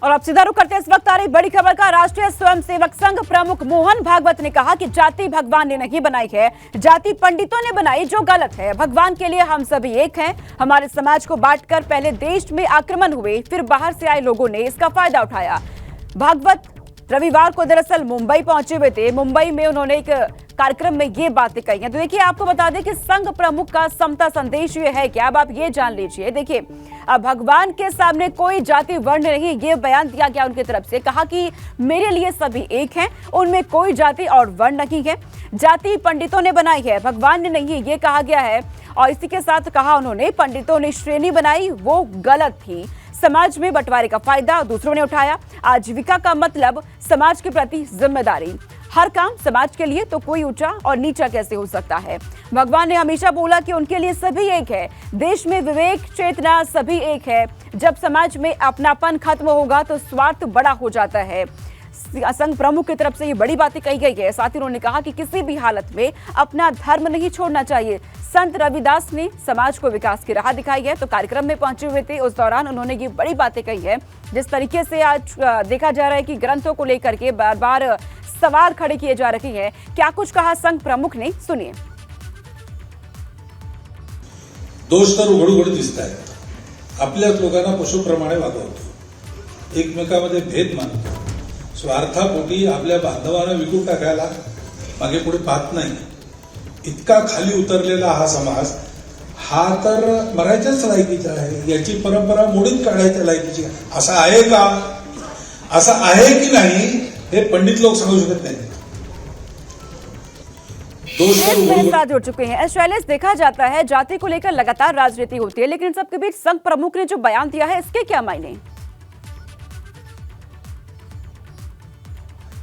और अब सीधा रुख करते हैं इस वक्त आ रही बड़ी खबर का। राष्ट्रीय स्वयंसेवक संघ प्रमुख मोहन भागवत ने कहा कि जाति भगवान ने नहीं बनाई है, जाति पंडितों ने बनाई, जो गलत है। भगवान के लिए हम सभी एक हैं। हमारे समाज को बांटकर पहले देश में आक्रमण हुए, फिर बाहर से आए लोगों ने इसका फायदा उठाया। भागवत रविवार को दरअसल मुंबई पहुंचे हुए थे। मुंबई में उन्होंने एक कार्यक्रम में ये बातें कही हैं। तो देखिए, आपको बता दें कि संघ प्रमुख का समता संदेश ये है कि अब आप ये जान लीजिए। देखिए, अब भगवान के सामने कोई जाति वर्ण नहीं, ये बयान दिया गया उनकी तरफ से। कहा कि मेरे लिए सभी एक हैं, उनमें कोई जाति और वर्ण नहीं है, जाति पंडितों ने बनाई है, भगवान ने नहीं, ये कहा गया है। और इसी के साथ कहा उन्होंने, पंडितों ने श्रेणी बनाई, वो गलत थी। समाज में बंटवारे का फायदा दूसरों ने उठाया। आजीविका का मतलब समाज के प्रति जिम्मेदारी, हर काम समाज के लिए, तो कोई ऊंचा और नीचा कैसे हो सकता है। भगवान ने हमेशा बोला कि उनके लिए सभी एक है, देश में विवेक चेतना सभी एक है। जब समाज में अपनापन खत्म होगा तो स्वार्थ बड़ा हो जाता है। संघ प्रमुख की तरफ से ये बड़ी बातें कही गई है। साथ ही उन्होंने कहा कि किसी भी हालत में अपना धर्म नहीं छोड़ना चाहिए। संत रविदास ने समाज को विकास की राह दिखाई है। तो कार्यक्रम में पहुंचे हुए थे, उस दौरान उन्होंने ये बड़ी बातें कही है। जिस तरीके से आज देखा जा रहा है कि ग्रंथों को लेकर के बार बार सवाल खड़े किए जा रहे हैं, क्या कुछ कहा संघ प्रमुख ने, सुनिए। दोष तर उघड उघड दिसत आहेत। आपल्याच लोकांना पशुप्रमाणे वागवतो, एकमेकांमध्ये भेद मानतो, स्वार्थापोटी आपल्या बांधवांना विकून टाकायला मागे पुढे पाहत नाही। इतका खाली उतरलेला हा समाज हा तर मरायच्याच लायकीचा आहे। याची परंपरा मोडीत काढायच्या लायकीची असं आहे का? असं आहे की नाही हे पंडित लोग समझ सकत नहीं। साथ जुड़ चुके हैं शैलेश। देखा जाता है जाति को लेकर लगातार राजनीति होती है, लेकिन इन सबके बीच संघ प्रमुख ने जो बयान दिया है, इसके क्या मायने?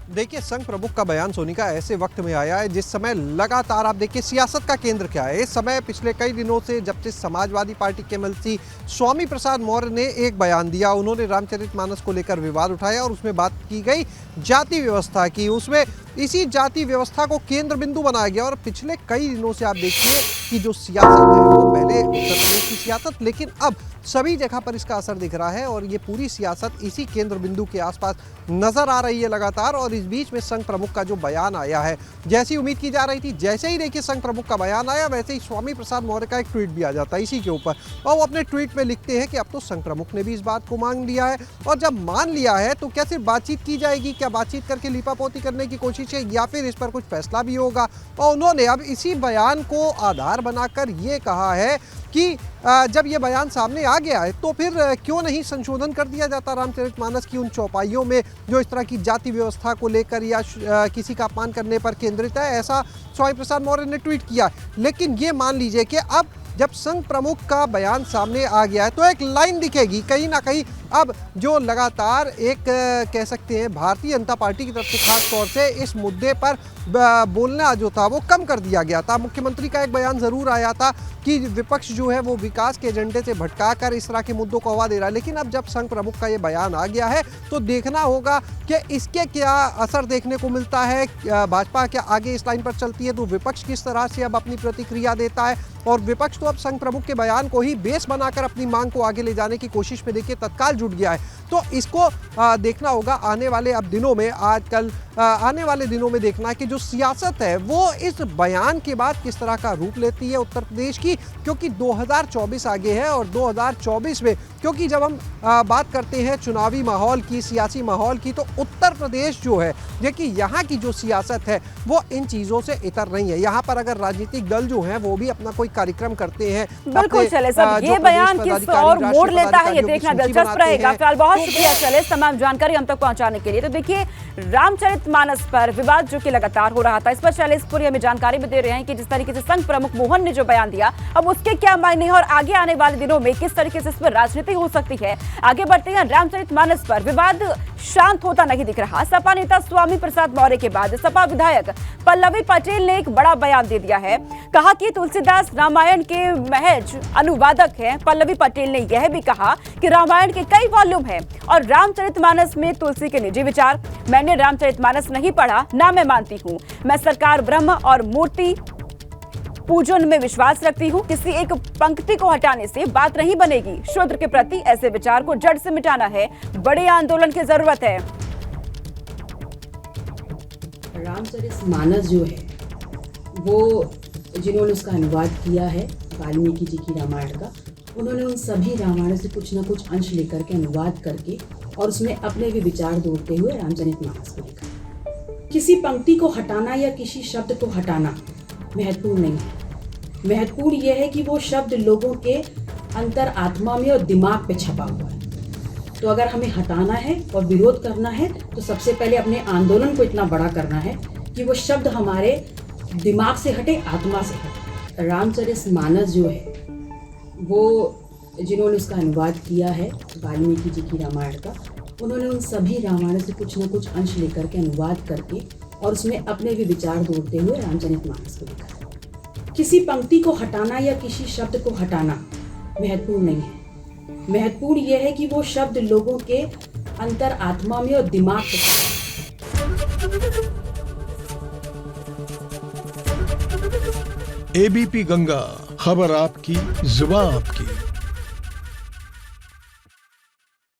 देखिए, संघ प्रमुख का बयान सोनिका ऐसे वक्त में आया है जिस समय लगातार आप देखिए सियासत का केंद्र क्या है। इस समय पिछले कई दिनों से जब से समाजवादी पार्टी के एमएलसी स्वामी प्रसाद मौर्य ने एक बयान दिया, उन्होंने रामचरितमानस को लेकर विवाद उठाया और उसमें बात की गई जाति व्यवस्था की। उसमें इसी जाति व्यवस्था को केंद्र बिंदु बनाया गया। और पिछले कई दिनों से आप देखिए कि जो सियासत है वो पहले उत्तर प्रदेश की सियासत, लेकिन अब सभी जगह पर इसका असर दिख रहा है और ये पूरी सियासत इसी केंद्र बिंदु के आसपास नजर आ रही है लगातार। और इस बीच में संघ प्रमुख का जो बयान आया है, जैसी उम्मीद की जा रही थी, जैसे ही देखिए संघ प्रमुख का बयान आया, वैसे ही स्वामी प्रसाद मौर्य का एक ट्वीट भी आ जाता है इसी के ऊपर। और वो अपने ट्वीट में लिखते हैं कि अब तो संघ प्रमुख ने भी इस बात को मान लिया है। और जब मान लिया है तो क्या सिर्फ बातचीत की जाएगी? क्या बातचीत करके लीपापोती करने की कोशिश है, या फिर इस पर कुछ फैसला भी होगा? और उन्होंने अब इसी बयान को आधार बनाकर ये कहा है कि जब ये बयान सामने आ गया है तो फिर क्यों नहीं संशोधन कर दिया जाता रामचरितमानस की उन चौपाइयों में जो इस तरह की जाति व्यवस्था को लेकर या किसी का अपमान करने पर केंद्रित है। ऐसा स्वामी प्रसाद मौर्य ने ट्वीट किया। लेकिन ये मान लीजिए कि अब जब संघ प्रमुख का बयान सामने आ गया है तो एक लाइन दिखेगी कहीं ना कहीं। अब जो लगातार एक कह सकते हैं भारतीय जनता पार्टी की तरफ से खास तौर से इस मुद्दे पर बोलना जो था वो कम कर दिया गया था। मुख्यमंत्री का एक बयान ज़रूर आया था कि विपक्ष जो है वो विकास के एजेंडे से भटकाकर इस तरह के मुद्दों को हवा दे रहा है। लेकिन अब जब संघ प्रमुख का ये बयान आ गया है तो देखना होगा कि इसके क्या असर देखने को मिलता है। भाजपा क्या आगे इस लाइन पर चलती है, तो विपक्ष किस तरह से अब अपनी प्रतिक्रिया देता है। और विपक्ष तो अब संघ प्रमुख के बयान को ही बेस बनाकर अपनी मांग को आगे ले जाने की कोशिश में देखिए तत्काल जुट गया है। तो इसको देखना होगा आने वाले अब दिनों में, आजकल आने वाले दिनों में देखना है कि जो सियासत है वो इस बयान के बाद किस तरह का रूप लेती है उत्तर प्रदेश की। क्योंकि 2024 आगे है और 2024 में क्योंकि जब हम बात करते हैं चुनावी माहौल की, सियासी माहौल की, तो उत्तर प्रदेश जो है देखिए यहाँ की जो सियासत है वो इन चीज़ों से इतर नहीं है। यहाँ पर अगर राजनीतिक दल जो हैं वो भी अपना कोई कार्यक्रम करते हैं, बिल्कुल शैलेश, ये बयान किस और मोड़ लेता है ये देखना दिलचस्प रहेगा। फिलहाल बहुत शुक्रिया शैलेश तमाम जानकारी हम तक पहुंचाने के लिए। तो देखिए, रामचरितमानस पर विवाद जो कि लगातार हो रहा था, इस पर शैलेश पूरी हमें जानकारी भी दे रहे हैं कि जिस तरीके से संघ प्रमुख मोहन ने जो बयान दिया, अब उसके क्या मायने हैं और आगे आने वाले दिनों में किस तरीके से इस पर राजनीति हो सकती है। आगे बढ़ते हैं। रामचरितमानस पर विवाद शांत होता नहीं दिख रहा। सपा नेता स्वामी प्रसाद मौर्य के बाद सपा विधायक पल्लवी पटेल ने एक बड़ा बयान दे दिया है। कहा कि तुलसीदास रामायण के महज अनुवादक हैं। पल्लवी पटेल ने यह भी कहा कि रामायण के कई वॉल्यूम हैं और रामचरितमानस में तुलसी के निजी विचार। मैंने रामचरितमानस नहीं पढ़ा, ना मैं मानती हूं। मैं सरकार ब्रह्म और मूर्ति पूजन में विश्वास रखती हूँ। किसी एक पंक्ति को हटाने से बात नहीं बनेगी। शूद्र के प्रति ऐसे विचार को जड़ से मिटाना है। बड़े आंदोलन की जरूरत है। रामचरितमानस जो है वो जिन्होंने उसका अनुवाद किया है वाल्मीकि जी की रामायण का, उन्होंने उन सभी रामायणों से कुछ न कुछ अंश लेकर के अनुवाद करके और उसमें अपने भी विचार जोड़ते हुए रामचरितमानस को लिखा। किसी पंक्ति को हटाना या किसी शब्द को हटाना महत्वपूर्ण नहीं है। महत्वपूर्ण यह है कि वो शब्द लोगों के अंतर आत्मा में और दिमाग पे छपा हुआ है। तो अगर हमें हटाना है और विरोध करना है तो सबसे पहले अपने आंदोलन को इतना बड़ा करना है कि वो शब्द हमारे दिमाग से हटे, आत्मा से हटे। रामचरितमानस जो है वो जिन्होंने उसका अनुवाद किया है वाल्मीकि जी की रामायण का, उन्होंने उन सभी रामायणों से कुछ न कुछ अंश लेकर के अनुवाद करके और उसमें अपने भी विचार जोड़ते हुए रामचरितमानस को लिखा। किसी पंक्ति को हटाना या किसी शब्द को हटाना महत्वपूर्ण नहीं है। महत्वपूर्ण यह है कि वो शब्द लोगों के अंतर आत्मा में और दिमाग पे एबीपी गंगा, खबर आपकी, जुबान आपकी।